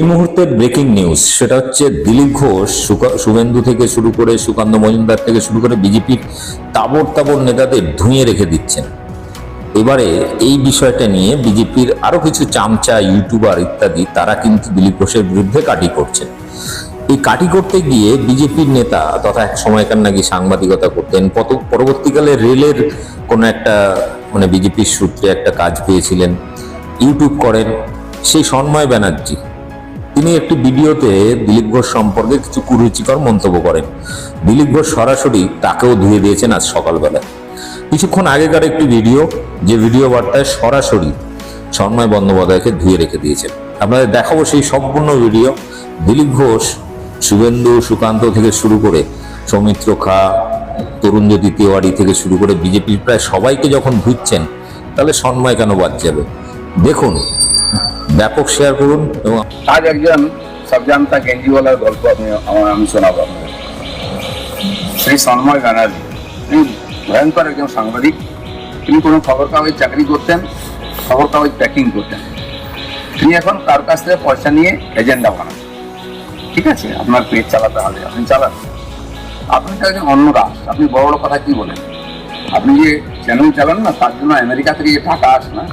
এই মুহূর্তের breaking news সেটা হচ্ছে দিলীপ ঘোষ শুভেন্দু থেকে শুরু করে সুকান্ত মজুমদার থেকে শুরু করে বিজেপির তাবড় তাবড় নেতাদের ধুঁয়ে রেখে দিচ্ছেন। এবারে এই বিষয়টা নিয়ে বিজেপির আরো কিছু চামচা ইউটিউবার ইত্যাদি তারা কিন্তু দিলীপ ঘোষের বিরুদ্ধে কাটি করছেন। এই কাটি করতে গিয়ে বিজেপির নেতা তথা এক সময়কার নাকি সাংবাদিকতা করতেন, পরবর্তীকালে রেলের কোনো একটা বিজেপির সূত্রে একটা কাজ পেয়েছিলেন, ইউটিউব করেন, সেই সন্ময় ব্যানার্জি তিনি একটি ভিডিওতে দিলীপ ঘোষ সম্পর্কে কিছু কুরুচিকর মন্তব্য করেন। দিলীপ ঘোষ সরাসরি তাকেও ধুয়ে দিয়েছেন আজ সকালবেলায়। কিছুক্ষণ আগেকার একটি ভিডিও, যে ভিডিও বার্তায় সরাসরি সন্ময় বন্দ্যোপাধ্যায়কে ধুয়ে রেখে দিয়েছেন। আপনাদের দেখাবো সেই সম্পূর্ণ ভিডিও। দিলীপ ঘোষ শুভেন্দু সুকান্ত থেকে শুরু করে সৌমিত্র খা, তরুণজ্যোতি তিওয়ারি থেকে শুরু করে বিজেপির প্রায় সবাইকে যখন ধুচ্ছেন, তাহলে সন্ময় কেন বাদ যাবে? দেখুন, ব্যাপক শেয়ার করুন। এবং আজ একজন সবজান্তা গেঞ্জিওয়ালার গল্প আমি শোনাবো আপনাদের। শ্রী সন্ময় ব্যানার্জি, তিনি ভয়ঙ্কর একজন সাংবাদিক। তিনি কোনো খবর কাগজ চাকরি করতেন, খবর কাগজ প্যাকিং করতেন। তিনি এখন কার কাছ থেকে পয়সা নিয়ে এজেন্ডা বানান। ঠিক আছে, আপনার পেট চালাতে হবে, আপনি চালান। আপনি তো একজন অন্য দাস, আপনি বড় বড় কথা কি বলেন? আপনি যে চ্যানেল চালান না, তার জন্য আমেরিকা থেকে যে টাকা আসে না,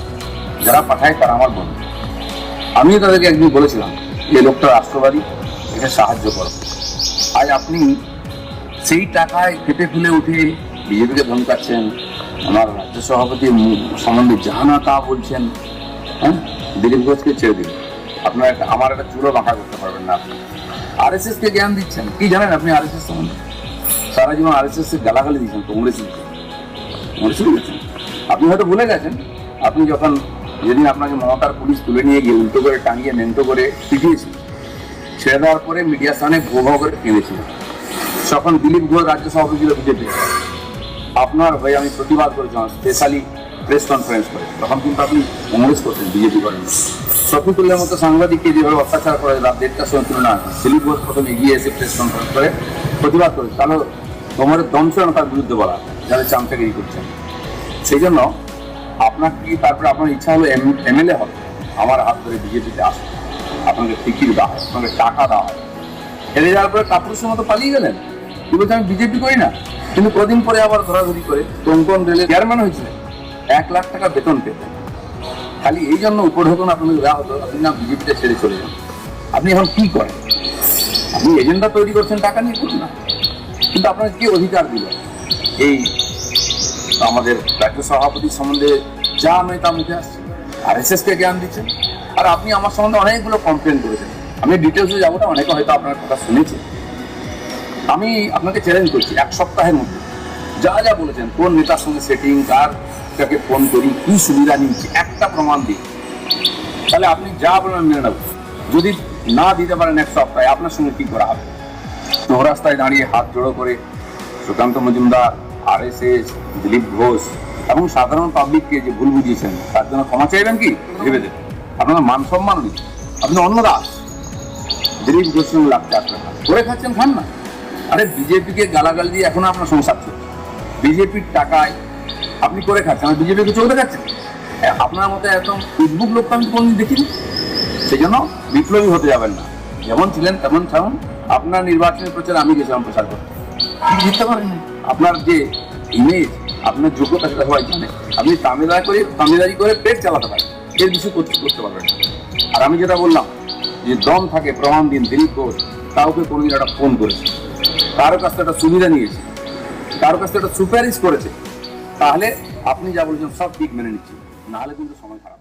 যারা পাঠায় তারা আমার বন্ধু। আমিও তাদেরকে একদিন বলেছিলাম যে লোকটা রাষ্ট্রবাদী, একে সাহায্য করো। আজ আপনি সেই টাকায় খেতে ফুলে উঠে বিজেপিকে ধমকাচ্ছেন, আমার রাজ্য সভাপতি সম্বন্ধে জানা তা বলছেন। হ্যাঁ, দিলীপ ঘোষকে ছেড়ে দিন, আপনার আমার একটা চুলো বাঁকা করতে পারবেন না। আপনি RSS কে জ্ঞান দিচ্ছেন, কি জানেন আপনি RSS সম্বন্ধে? সারা জীবন RSS এর গালাগালি দিচ্ছেন, কংগ্রেস দিচ্ছেন। আপনি হয়তো ভুলে গেছেন, আপনি যখন যেদিন আপনাকে মমতার পুলিশ তুলে নিয়ে গিয়ে উল্টো করে টাঙিয়ে মেন্টো করে পিটিয়েছিল, ছেড়ে দেওয়ার পরে মিডিয়ার সামনে ভোগ করে কেঁদেছিল। তখন দিলীপ ঘোষ রাজ্য সভাপতি ছিল বিজেপি, আপনার হয়ে আমি প্রতিবাদ করেছিলাম স্পেশালি প্রেস কনফারেন্স করে। তখন কিন্তু আপনি কংগ্রেস করতেন, বিজেপি করেন। শফিকুল্লার মতো সাংবাদিককে যেভাবে অত্যাচার করে রাত 1টার সময় তুলনা, দিলীপ ঘোষ প্রথম এগিয়ে এসে প্রেস কনফারেন্স করে প্রতিবাদ করেছে। তাহলে কোমরের দম ছিল না তার বিরুদ্ধে বলা, যাদের চামচাগিরি করছেন। সেই জন্য আপনার কি তারপরে আপনার ইচ্ছা হলো MLA হবে, আমার হাত ধরে বিজেপিতে আসবে, আপনাকে টিকিট দেওয়া হয়, আপনাকে টাকা দেওয়া হয়। হেরে যাওয়ার পরে কাপুরুষের মতো পালিয়ে গেলেন, কি বলছে আমি বিজেপি করি না। কিন্তু কদিন পরে আবার ধরাধরি করে কোন রেলের চেয়ারম্যান হয়েছিলেন, 1 লাখ টাকা বেতন পেতেন। খালি এই জন্য উপঢৌকন আপনাদের দেওয়া হতো, আপনি না বিজেপিতে ছেড়ে চলে যান। আপনি এখন কি করেন? আপনি এজেন্ডা তৈরি করছেন, টাকা নিয়ে করুন না। কিন্তু আপনাকে কি অধিকার দিল এই আমাদের রাজ্য সভাপতির সম্বন্ধে যা নয় তা মুখে আসছে? RSS কে জ্ঞান দিচ্ছেন। আর আপনি আমার সম্বন্ধে অনেকগুলো কমপ্লেন করেছেন, আমি ডিটেলসে যাবো না, অনেকে হয়তো আপনার কথা শুনেছে। আমি আপনাকে চ্যালেঞ্জ করছি, 1 সপ্তাহের মধ্যে যা যা বলেছেন, কোন নেতার সঙ্গে সেটিং, কারকে ফোন করি, কি সুবিধা নিচ্ছি, একটা প্রমাণ দিই, তাহলে আপনি যা বলেন মেনে নেব। যদি না দিতে পারেন 1 সপ্তাহে, আপনার সঙ্গে কি করা হবে? চৌরাস্তায় দাঁড়িয়ে হাত জোড়ো করে সুকান্ত মজুমদার, RSS, দিলীপ ঘোষ এবং সাধারণ পাবলিককে যে ভুল বুঝিয়েছেন, তার জন্য ক্ষমা চাইবেন কি? ভেবে দেবেন, আপনার মান সম্মান নেই। আপনি অন্য দাস, দিলীপ ঘোষের সঙ্গে লাগতে আসবেন না। করে খাচ্ছেন, খান না। আরে বিজেপিকে গালাগাল দিয়ে এখনো আপনার সংসার চলছে, বিজেপির টাকায় আপনি করে খাচ্ছেন, আর বিজেপিকে চলতে খাচ্ছেন। আপনার মতো একদম উদ্ভুত লোক আমি কোনদিন দেখিনি। সেই জন্য বিপ্লবী হতে যাবেন না, যেমন ছিলেন তেমন থাকুন। আপনার নির্বাচনের প্রচার আমি গেছিলাম প্রচার করতে, আপনি জিততে পারেন। আপনার যে ইমেজ, আপনার যোগ্যতা, সেটা সবাই জানে। আপনি তামিলদারি করে পেট চালাতে পারেন, এর কিছু করতে পারবেন না। আর আমি যেটা বললাম, যে দম থাকে প্রমাণ দিন। দিলীপ ঘোষ কাউকে কোনোদিন একটা ফোন করেছে, কারো কাছ থেকে একটা সুবিধা নিয়েছে, কারো কাছ থেকে একটা সুপারিশ করেছে, তাহলে আপনি যা বলেছেন সব ঠিক মেনে নিচ্ছি, নাহলে কিন্তু সময় খারাপ।